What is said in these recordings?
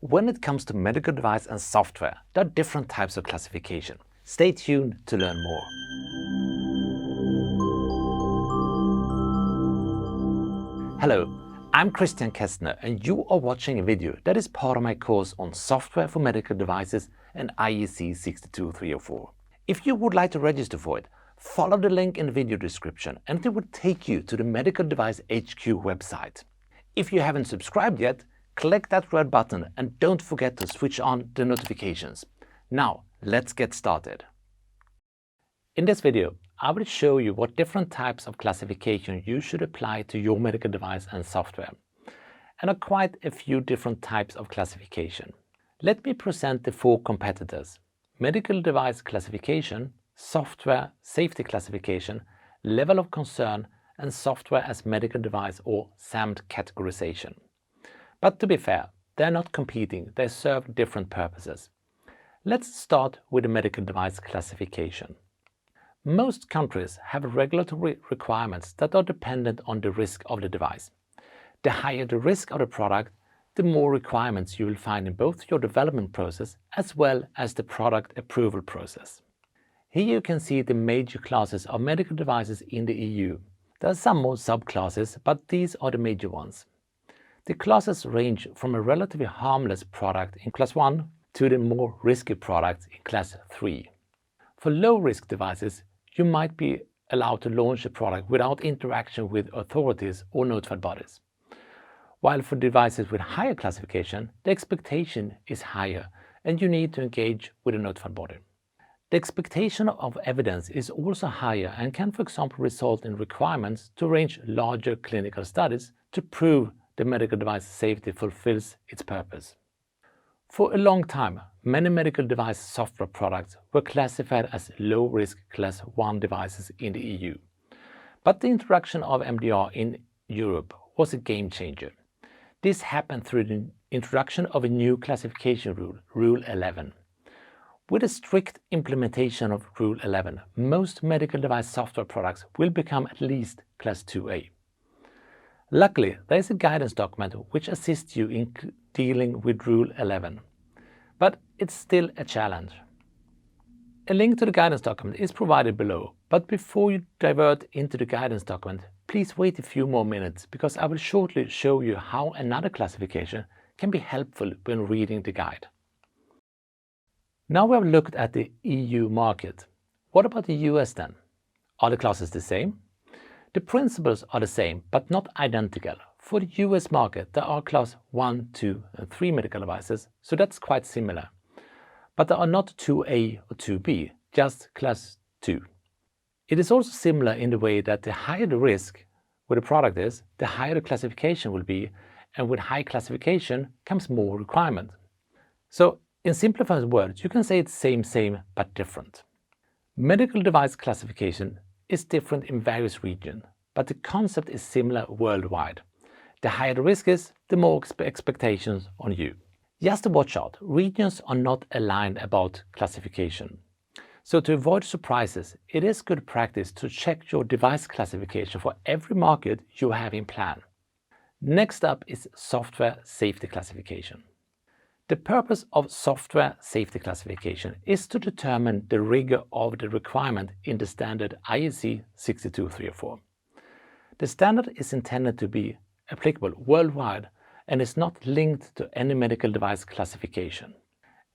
When it comes to medical device and software, there are different types of classification. Stay tuned to learn more. Hello, I'm Christian Kestner and you are watching a video that is part of my course on software for medical devices and IEC 62304. If you would like to register for it, follow the link in the video description and it will take you to the Medical Device HQ website. If you haven't subscribed yet, click that red button and don't forget to switch on the notifications. Now, let's get started. In this video, I will show you what different types of classification you should apply to your medical device and software. And are quite a few different types of classification. Let me present the four competitors: medical device classification, software safety classification, level of concern, and software as medical device or SaMD categorization. But to be fair, they're not competing, they serve different purposes. Let's start with the medical device classification. Most countries have regulatory requirements that are dependent on the risk of the device. The higher the risk of the product, the more requirements you will find in both your development process as well as the product approval process. Here you can see the major classes of medical devices in the EU. There are some more subclasses, but these are the major ones. The classes range from a relatively harmless product in Class 1 to the more risky products in Class 3. For low-risk devices, you might be allowed to launch a product without interaction with authorities or notified bodies. While for devices with higher classification, the expectation is higher and you need to engage with a notified body. The expectation of evidence is also higher and can, for example, result in requirements to arrange larger clinical studies to prove the medical device safety fulfills its purpose. For a long time, many medical device software products were classified as low-risk Class 1 devices in the EU. But the introduction of MDR in Europe was a game changer. This happened through the introduction of a new classification rule, Rule 11. With a strict implementation of Rule 11, most medical device software products will become at least Class 2A. Luckily, there is a guidance document which assists you in dealing with Rule 11, but it's still a challenge. A link to the guidance document is provided below, but before you divert into the guidance document, please wait a few more minutes because I will shortly show you how another classification can be helpful when reading the guide. Now we have looked at the EU market. What about the US then? Are the classes the same? The principles are the same, but not identical. For the US market, there are Class 1, 2, and 3 medical devices, so that's quite similar. But there are not 2A or 2B, just Class 2. It is also similar in the way that the higher the risk with a product is, the higher the classification will be, and with high classification comes more requirement. So, in simplified words, you can say it's same, but different. Medical device classification is different in various regions, but the concept is similar worldwide. The higher the risk is, the more expectations on you. Just to watch out, regions are not aligned about classification. So to avoid surprises, it is good practice to check your device classification for every market you have in plan. Next up is software safety classification. The purpose of software safety classification is to determine the rigor of the requirement in the standard IEC 62304. The standard is intended to be applicable worldwide and is not linked to any medical device classification.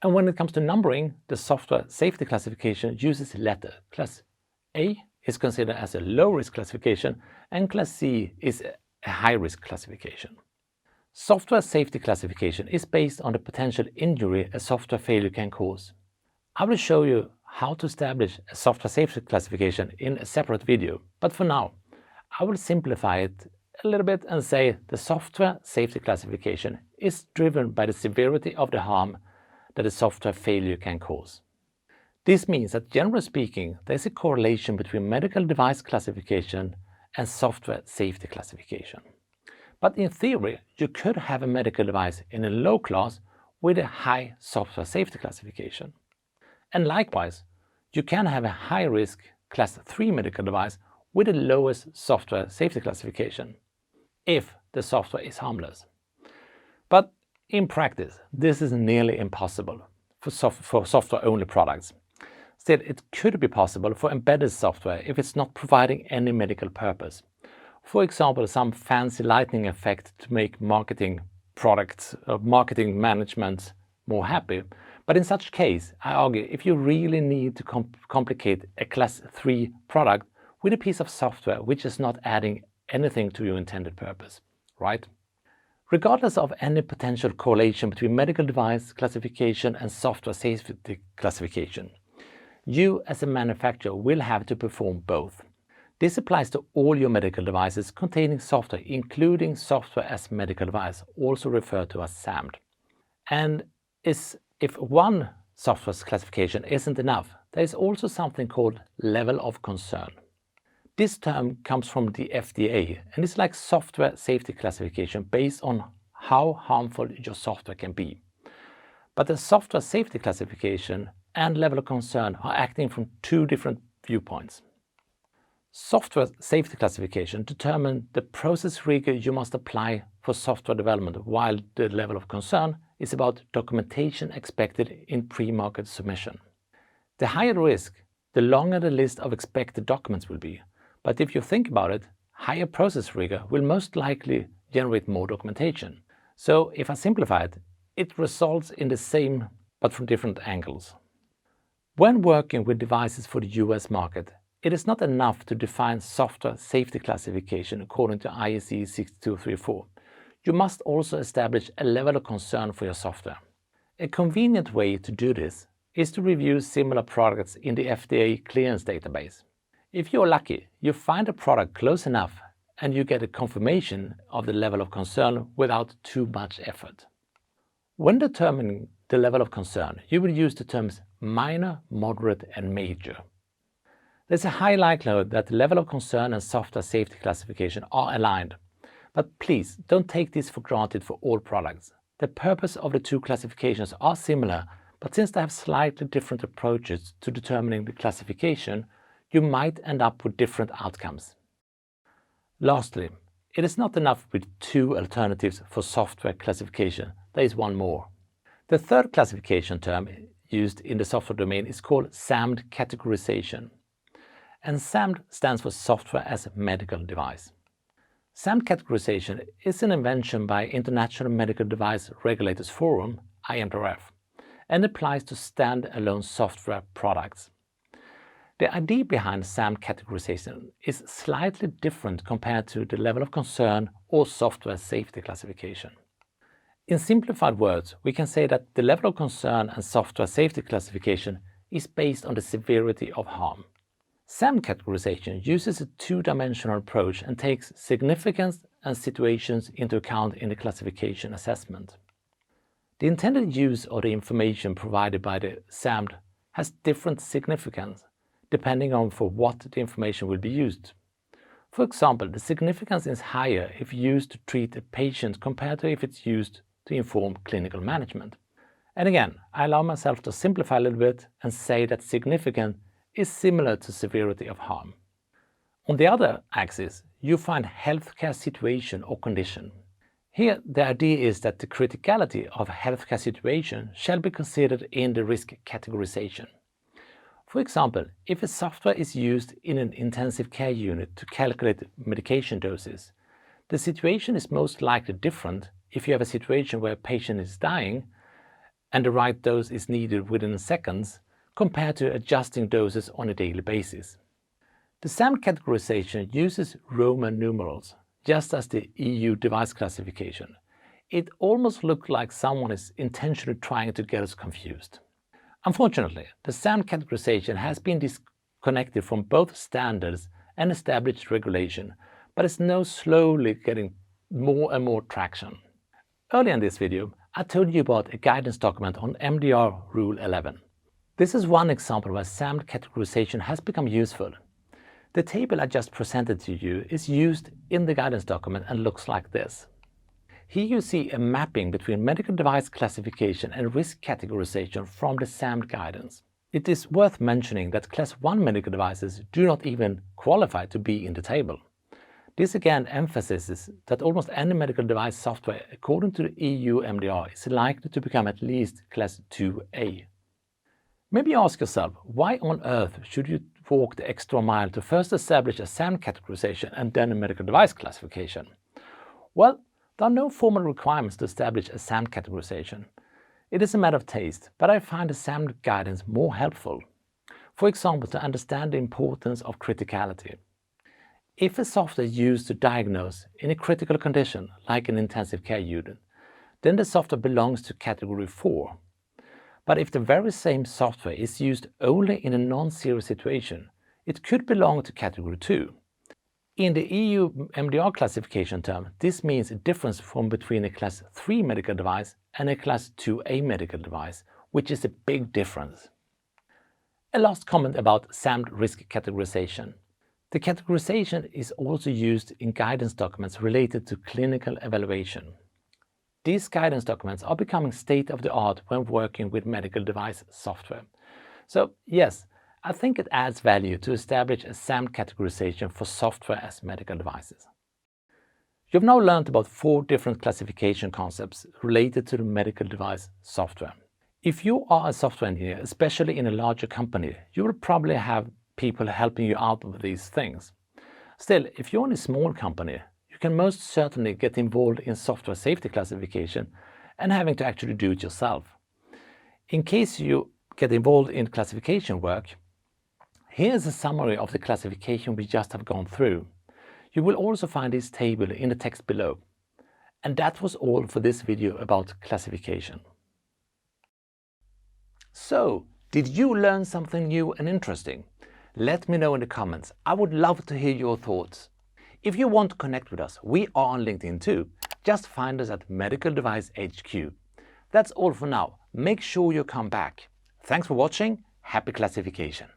And when it comes to numbering, the software safety classification uses letter. Class A is considered as a low-risk classification and Class C is a high-risk classification. Software safety classification is based on the potential injury a software failure can cause. I will show you how to establish a software safety classification in a separate video, but for now, I will simplify it a little bit and say the software safety classification is driven by the severity of the harm that a software failure can cause. This means that generally speaking, there is a correlation between medical device classification and software safety classification. But in theory, you could have a medical device in a low class with a high software safety classification. And likewise, you can have a high-risk Class 3 medical device with the lowest software safety classification, if the software is harmless. But In practice, this is nearly impossible for software-only products. Still, it could be possible for embedded software if it's not providing any medical purpose. For example, some fancy lighting effect to make marketing management more happy. But in such case, I argue, if you really need to complicate a Class 3 product with a piece of software which is not adding anything to your intended purpose, right? Regardless of any potential correlation between medical device classification and software safety classification, you as a manufacturer will have to perform both. This applies to all your medical devices containing software, including software as medical device, also referred to as SaMD. And if one software classification isn't enough, there is also something called level of concern. This term comes from the FDA and is like software safety classification based on how harmful your software can be. But the software safety classification and level of concern are acting from two different viewpoints. Software safety classification determines the process rigor you must apply for software development, while the level of concern is about documentation expected in pre-market submission. The higher the risk, the longer the list of expected documents will be. But if you think about it, higher process rigor will most likely generate more documentation. So if I simplify it, it results in the same but from different angles. When working with devices for the US market, it is not enough to define software safety classification according to IEC 62304. You must also establish a level of concern for your software. A convenient way to do this is to review similar products in the FDA clearance database. If you're lucky, you find a product close enough and you get a confirmation of the level of concern without too much effort. When determining the level of concern, you will use the terms minor, moderate, and major. There's a high likelihood that the level of concern and software safety classification are aligned. But please don't take this for granted for all products. The purpose of the two classifications are similar, but since they have slightly different approaches to determining the classification, you might end up with different outcomes. Lastly, it is not enough with two alternatives for software classification. There is one more. The third classification term used in the software domain is called SaMD categorization. And SaMD stands for Software as a Medical Device. SaMD categorization is an invention by International Medical Device Regulators Forum, IMDRF, and applies to stand-alone software products. The idea behind SaMD categorization is slightly different compared to the level of concern or software safety classification. In simplified words, we can say that the level of concern and software safety classification is based on the severity of harm. SaMD categorization uses a two-dimensional approach and takes significance and situations into account in the classification assessment. The intended use of the information provided by the SaMD has different significance depending on for what the information will be used. For example, the significance is higher if used to treat a patient compared to if it's used to inform clinical management. And again, I allow myself to simplify a little bit and say that significance is similar to severity of harm. On the other axis, you find healthcare situation or condition. Here, the idea is that the criticality of a healthcare situation shall be considered in the risk categorization. For example, if a software is used in an intensive care unit to calculate medication doses, the situation is most likely different if you have a situation where a patient is dying and the right dose is needed within seconds compared to adjusting doses on a daily basis. The SaMD categorization uses Roman numerals, just as the EU device classification. It almost looks like someone is intentionally trying to get us confused. Unfortunately, the SaMD categorization has been disconnected from both standards and established regulation, but is now slowly getting more and more traction. Earlier in this video, I told you about a guidance document on MDR Rule 11. This is one example where SaMD categorization has become useful. The table I just presented to you is used in the guidance document and looks like this. Here you see a mapping between medical device classification and risk categorization from the SaMD guidance. It is worth mentioning that Class 1 medical devices do not even qualify to be in the table. This again emphasizes that almost any medical device software, according to the EU MDR, is likely to become at least Class 2A. Maybe you ask yourself, why on earth should you walk the extra mile to first establish a SaMD categorization and then a medical device classification? Well, there are no formal requirements to establish a SaMD categorization. It is a matter of taste, but I find the SaMD guidance more helpful. For example, to understand the importance of criticality. If a software is used to diagnose in a critical condition, like an intensive care unit, then the software belongs to category 4. But if the very same software is used only in a non-serious situation, it could belong to category 2. In the EU MDR classification term, this means a difference from between a Class 3 medical device and a Class 2A medical device, which is a big difference. A last comment about SaMD risk categorization. The categorization is also used in guidance documents related to clinical evaluation. These guidance documents are becoming state-of-the-art when working with medical device software. So yes, I think it adds value to establish a SaMD categorization for software as medical devices. You've now learned about 4 different classification concepts related to the medical device software. If you are a software engineer, especially in a larger company, you will probably have people helping you out with these things. Still, if you're in a small company, you can most certainly get involved in software safety classification and having to actually do it yourself. In case you get involved in classification work, here's a summary of the classification we just have gone through. You will also find this table in the text below. And that was all for this video about classification. So, did you learn something new and interesting? Let me know in the comments. I would love to hear your thoughts. If you want to connect with us, we are on LinkedIn too. Just find us at Medical Device HQ. That's all for now. Make sure you come back. Thanks for watching. Happy classification.